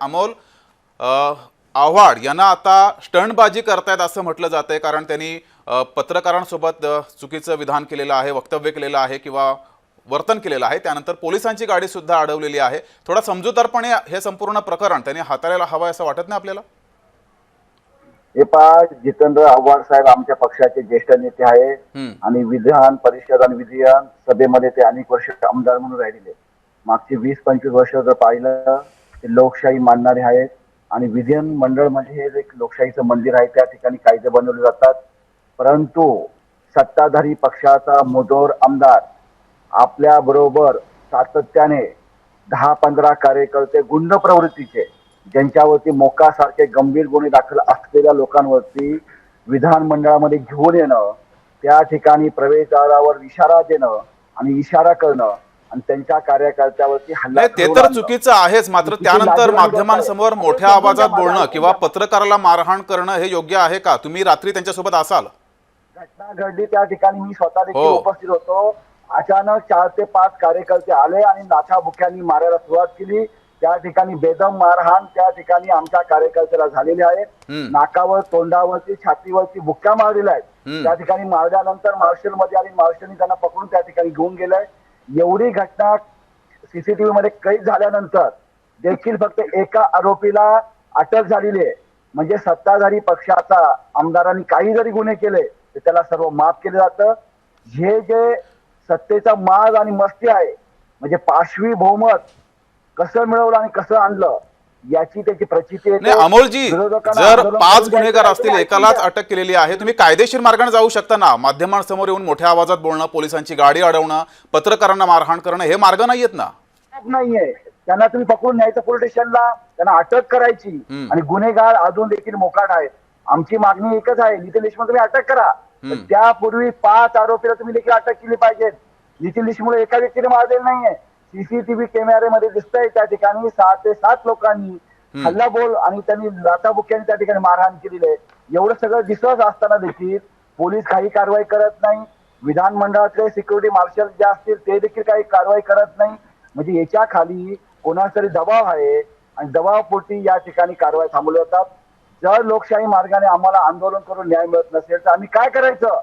अमोल, आव्हाड यांना आता स्टंटबाजी करतायत असं म्हटलं जातंय, कारण त्यांनी पत्रकारांसोबत चुकीचं विधान केलेलं आहे, वक्तव्य केलेलं आहे किंवा वर्तन केलेलं आहे. त्यानंतर पोलिसांची गाडी सुद्धा अडवलेली आहे. थोडा समजूतदारपणे हे संपूर्ण प्रकरण त्यांनी हाताळायला हवं असं वाटत नाही आपल्याला? हे पहा, जितेंद्र आव्हाड साहेब आमच्या पक्षाचे ज्येष्ठ नेते आहेत आणि विधान परिषद आणि विधान सभेमध्ये ते अनेक वर्ष आमदार म्हणून राहिलेले. मागची 20-25 वर्ष जर पाहिलं ते लोकशाही मानणारे आहेत आणि विधान मंडळ म्हणजे हे एक लोकशाहीचं मंदिर आहे. त्या ठिकाणी कायदे बनवले जातात. परंतु सत्ताधारी पक्षाचा मुजोर आमदार आपल्या बरोबर सातत्याने 10-15 कार्यकर्ते गुंड प्रवृत्तीचे, ज्यांच्यावरती मोक्कासारखे गंभीर गुन्हे दाखल असलेल्या लोकांवरती विधानमंडळामध्ये घेऊन येणं, त्या ठिकाणी प्रवेशद्वारावर इशारा देणं आणि इशारा करणं आणि त्यांच्या कार्यकर्त्यावरती हल्ला नाही, ते तर चुकीचं आहेच. मात्र त्यानंतर माध्यमांसमोर मोठ्या आवाजात बोलणं किंवा पत्रकाराला मारहाण करणं हे योग्य आहे का? तुम्ही रात्री त्यांच्यासोबत असाल? घटना घडली त्या ठिकाणी मी स्वतः देखील उपस्थित होतो. अचानक 4 ते 5 कार्यकर्ते आले आणि नाथाबुक्यांनी मारायला सुरुवात केली. त्या ठिकाणी बेदम मारहाण त्या ठिकाणी आमच्या कार्यकर्त्याला झालेली आहे. नाकावर, तोंडावरती, छातीवरती बुक्क्या मारलेल्या आहेत. त्या ठिकाणी मारल्यानंतर मार्शल मध्ये आली, मार्शलनी त्यांना पकडून त्या ठिकाणी घेऊन गेलंय. एवढी घटना सीसीटीव्ही मध्ये कैद झाल्यानंतर देखील फक्त एका आरोपीला अटक झालेली आहे. म्हणजे सत्ताधारी पक्षाचा आमदारांनी काही जरी गुन्हे केले तर त्याला सर्व माफ केलं जातं. हे जे सत्तेचा माज आणि मस्ती आहे, म्हणजे पाशवी बहुमत कसं मिळवलं आणि कसं आणलं याची त्याची प्रचिती येते. नाही अमोलजी, जर 5 गुन्हेगार असतील, एकालाच अटक केलेली आहे, तुम्ही कायदेशीर मार्गाने जाऊ शकता ना. माध्यमांसमोर येऊन मोठ्या आवाजात बोलणं, पोलिसांची गाडी अडवणं, पत्रकारांना मारहाण करणं हे मार्ग नाहीयेत ना? नाहीये. त्यांना तुम्ही पकडून न्यायचं पोलीस स्टेशनला, त्यांना अटक करायची आणि गुन्हेगार अजून देखील मोकाट आहेत. आमची मागणी एकच आहे, नितीन देशमुख तुम्ही अटक करा. त्यापूर्वी 5 आरोपीला तुम्ही देखील अटक केली पाहिजे. नितीन देशमुख एका व्यक्तीने मारलेलं नाहीये. सीसीटीव्ही कॅमेऱ्यामध्ये दिसतंय त्या ठिकाणी 6 ते 7 लोकांनी हल्लाबोल आणि त्यांनी लाथाबुक्क्यांनी त्या ठिकाणी मारहाण केलेली आहे. एवढं सगळं दिसत असताना देखील पोलीस काही कारवाई करत नाही. विधानमंडळातले सिक्युरिटी मार्शल जे असतील ते देखील काही कारवाई करत नाही. म्हणजे याच्या खाली कोणाचा तरी दबाव आहे आणि दबावपोटी या ठिकाणी कारवाई थांबवल्या जातात. जर लोकशाही मार्गाने आम्हाला आंदोलन करून न्याय मिळत नसेल तर आम्ही काय करायचं?